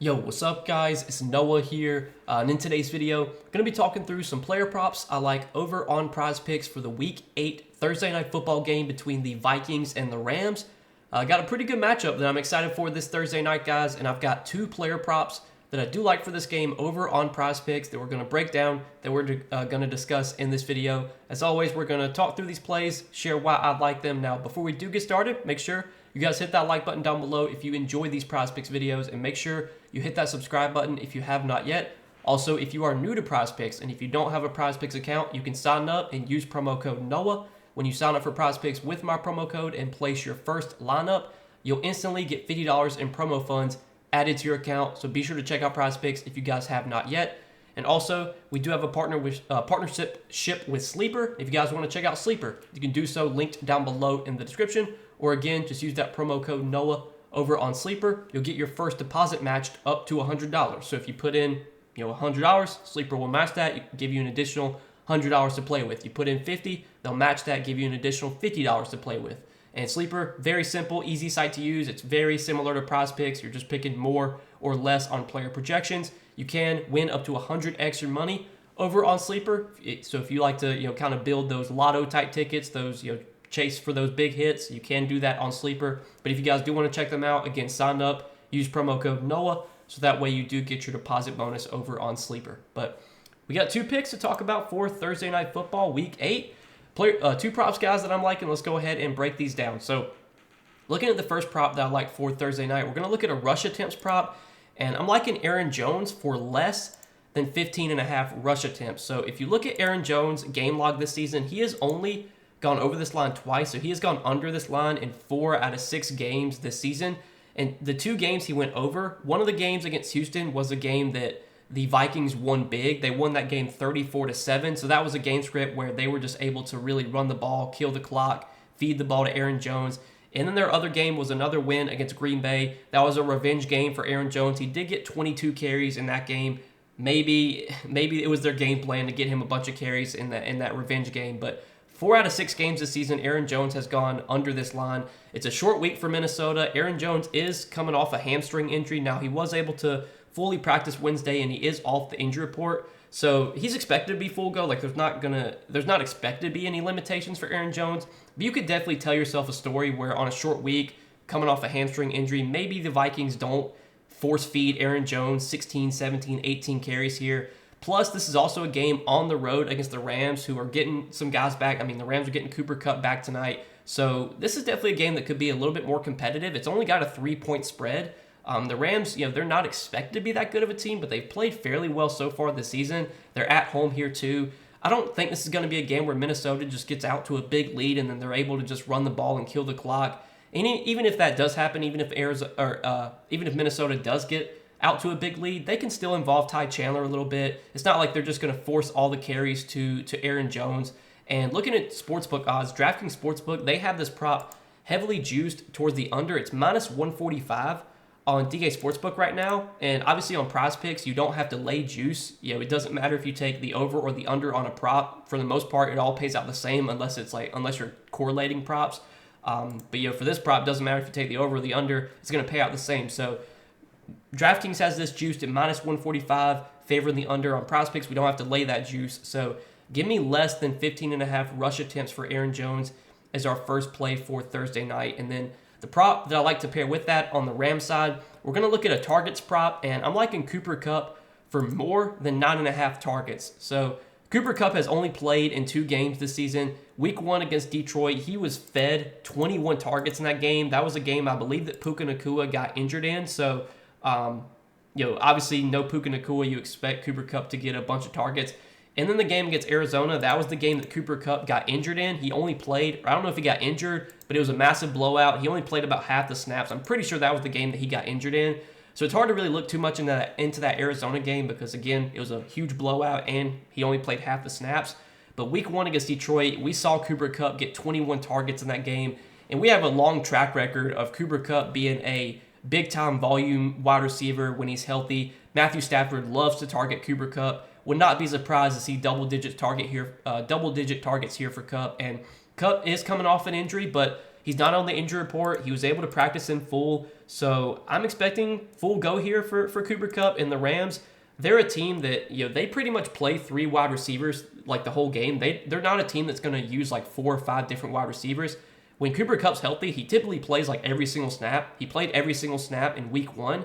Yo, what's up guys? It's Noah here, and in today's video, I'm going to be talking through some player props I like over on Prizepicks for the Week 8 Thursday Night Football game between the Vikings and the Rams. Got a pretty good matchup that I'm excited for this Thursday night, guys, and I've got two player props that I do like for this game over on Prizepicks that we're going to break down, that we're going to discuss in this video. As always, we're going to talk through these plays, share why I like them. Now, before we do get started, make sure you guys hit that like button down below if you enjoy these Prizepicks videos, and make sure you hit that subscribe button if you have not yet. Also, if you are new to Prizepicks and if you don't have a Prizepicks account, you can sign up and use promo code NOAH. When you sign up for Prizepicks with my promo code and place your first lineup, you'll instantly get $50 in promo funds added to your account. So be sure to check out Prizepicks if you guys have not yet. And also, we do have a partnership with Sleeper. If you guys want to check out Sleeper, you can do so, linked down below in the description. Or again, just use that promo code NOAH over on Sleeper. You'll get your first deposit matched up to $100. So if you put in, $100, Sleeper will match that, give you an additional $100 to play with. You put in $50, they'll match that, give you an additional $50 to play with. And Sleeper, very simple, easy site to use. It's very similar to Prizepicks. You're just picking more or less on player projections. You can win up to 100x your money over on Sleeper. So if you like to, kind of build those lotto type tickets, those, chase for those big hits, you can do that on Sleeper. But if you guys do want to check them out, again, sign up, use promo code NOAH, so that way you do get your deposit bonus over on Sleeper. But we got two picks to talk about for Thursday Night Football Week 8. Two props, guys, that I'm liking. Let's go ahead and break these down. So looking at the first prop that I like for Thursday night, we're going to look at a rush attempts prop, and I'm liking Aaron Jones for less than 15.5 rush attempts. So if you look at Aaron Jones' game log this season, he has only gone over this line twice. So he has gone under this line in 4 out of 6 games this season. And the 2 games he went over, one of the games against Houston was a game that the Vikings won big. They won that game 34-7. So that was a game script where they were just able to really run the ball, kill the clock, feed the ball to Aaron Jones. And then their other game was another win against Green Bay. That was a revenge game for Aaron Jones. He did get 22 carries in that game. Maybe it was their game plan to get him a bunch of carries in that revenge game, but 4 out of 6 games this season, Aaron Jones has gone under this line. It's a short week for Minnesota. Aaron Jones is coming off a hamstring injury. Now, he was able to fully practice Wednesday, and he is off the injury report. So he's expected to be full go. Like, there's not expected to be any limitations for Aaron Jones. But you could definitely tell yourself a story where on a short week, coming off a hamstring injury, maybe the Vikings don't force feed Aaron Jones 16, 17, 18 carries here. Plus, this is also a game on the road against the Rams, who are getting some guys back. I mean, the Rams are getting Cooper Kupp back tonight. So this is definitely a game that could be a little bit more competitive. It's only got a 3-point spread. The Rams, they're not expected to be that good of a team, but they've played fairly well so far this season. They're at home here too. I don't think this is going to be a game where Minnesota just gets out to a big lead and then they're able to just run the ball and kill the clock. And even if that does happen, even if Minnesota does get out to a big lead, they can still involve Ty Chandler a little bit. It's not like they're just going to force all the carries to Aaron Jones. And looking at sportsbook odds, DraftKings Sportsbook, they have this prop heavily juiced towards the under. It's minus 145 on DK Sportsbook right now. And obviously on Prizepicks, you don't have to lay juice. It doesn't matter if you take the over or the under on a prop. For the most part, it all pays out the same unless you're correlating props. But for this prop, it doesn't matter if you take the over or the under. It's going to pay out the same. So DraftKings has this juiced at minus 145, favoring the under. On Prizepicks, we don't have to lay that juice. So give me less than 15.5 rush attempts for Aaron Jones as our first play for Thursday night. And then the prop that I like to pair with that on the Rams side, we're going to look at a targets prop, and I'm liking Cooper Kupp for more than 9.5 targets. So Cooper Kupp has only played in 2 games this season. Week 1 against Detroit, he was fed 21 targets in that game. That was a game I believe that Puka Nacua got injured in. So obviously no Puka Nacua, you expect Cooper Kupp to get a bunch of targets. And then the game against Arizona, that was the game that Cooper Kupp got injured in. He only played, I don't know if he got injured, but it was a massive blowout. He only played about half the snaps. I'm pretty sure that was the game that he got injured in. So it's hard to really look too much into that Arizona game because, again, it was a huge blowout and he only played half the snaps. But week 1 against Detroit, we saw Cooper Kupp get 21 targets in that game. And we have a long track record of Cooper Kupp being a big-time volume wide receiver when he's healthy. Matthew Stafford loves to target Cooper Kupp. Would not be surprised to see double-digit targets here for Kupp. And Kupp is coming off an injury, but he's not on the injury report. He was able to practice in full. So I'm expecting full go here for Cooper Kupp and the Rams. They're a team that, they pretty much play 3 wide receivers like the whole game. They're not a team that's going to use like 4 or 5 different wide receivers. When Cooper Kupp's healthy, he typically plays like every single snap. He played every single snap in week 1.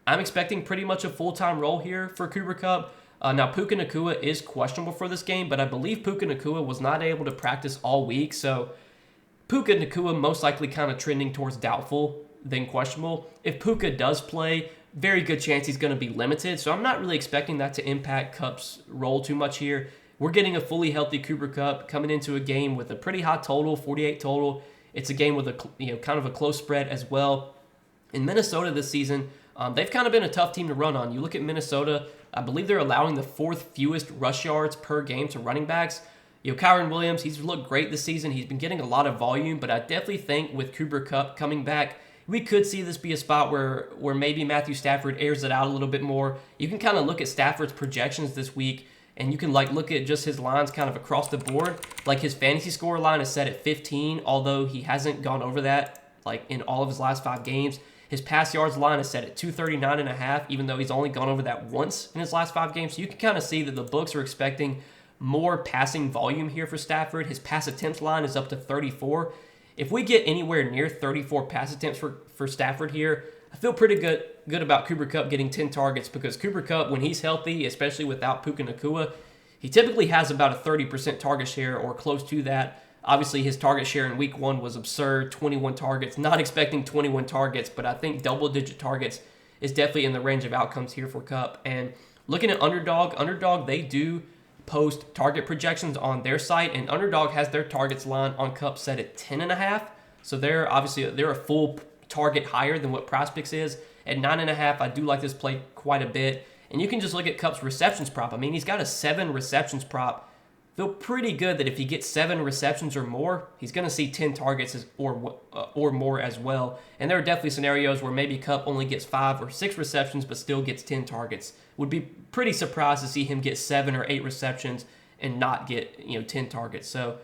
I'm expecting pretty much a full-time role here for Cooper Kupp. Now, Puka Nacua is questionable for this game, but I believe Puka Nacua was not able to practice all week. So Puka Nacua most likely kind of trending towards doubtful than questionable. If Puka does play, very good chance he's going to be limited. So I'm not really expecting that to impact Kupp's role too much here. We're getting a fully healthy Cooper Kupp coming into a game with a pretty high total, 48 total. It's a game with a kind of a close spread as well. In Minnesota this season, they've kind of been a tough team to run on. You look at Minnesota, I believe they're allowing the 4th fewest rush yards per game to running backs. Kyren Williams, he's looked great this season. He's been getting a lot of volume, but I definitely think with Cooper Kupp coming back, we could see this be a spot where maybe Matthew Stafford airs it out a little bit more. You can kind of look at Stafford's projections this week, and you can look at just his lines kind of across the board. Like his fantasy score line is set at 15, although he hasn't gone over that in all of his last 5 games. His pass yards line is set at 239.5, even though he's only gone over that once in his last 5 games. So you can kind of see that the books are expecting more passing volume here for Stafford. His pass attempts line is up to 34. If we get anywhere near 34 pass attempts for Stafford here, I feel pretty good about Cooper Kupp getting 10 targets, because Cooper Kupp, when he's healthy, especially without Puka Nacua, he typically has about a 30% target share or close to that. Obviously, his target share in week 1 was absurd, 21 targets. Not expecting 21 targets, but I think double-digit targets is definitely in the range of outcomes here for Kupp. And looking at Underdog, they do post target projections on their site, and Underdog has their targets line on Kupp set at 10.5. So they're a full target higher than what Prizepicks is. At 9.5, I do like this play quite a bit. And you can just look at Kupp's receptions prop. I mean, he's got a 7 receptions prop. Feel pretty good that if he gets 7 receptions or more, he's going to see 10 targets or more as well. And there are definitely scenarios where maybe Kupp only gets 5 or 6 receptions but still gets 10 targets. Would be pretty surprised to see him get 7 or 8 receptions and not get 10 targets. So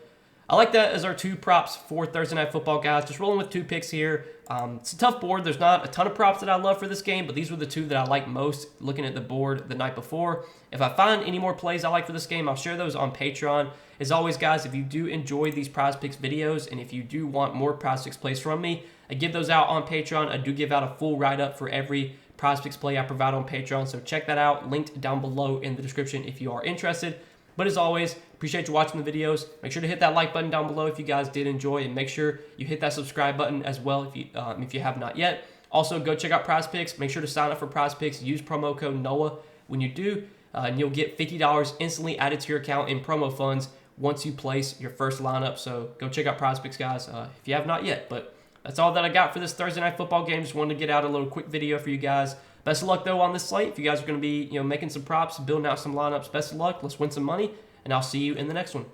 I like that as our 2 props for Thursday Night Football, guys. Just rolling with 2 picks here. It's a tough board. There's not a ton of props that I love for this game, but these were the 2 that I like most looking at the board the night before. If I find any more plays I like for this game, I'll share those on Patreon. As always, guys, if you do enjoy these Prizepicks videos and if you do want more Prizepicks plays from me, I give those out on Patreon. I do give out a full write-up for every Prizepicks play I provide on Patreon, so check that out. Linked down below in the description if you are interested. But as always, appreciate you watching the videos. Make sure to hit that like button down below if you guys did enjoy, and make sure you hit that subscribe button as well if you have not yet. Also, go check out Prizepicks. Make sure to sign up for Prizepicks. Use promo code NOAH when you do, and you'll get $50 instantly added to your account in promo funds once you place your first lineup. So go check out Prizepicks, guys, if you have not yet. But that's all that I got for this Thursday Night Football game. Just wanted to get out a little quick video for you guys. Best of luck, though, on this slate. If you guys are going to be making some props, building out some lineups, best of luck. Let's win some money, and I'll see you in the next one.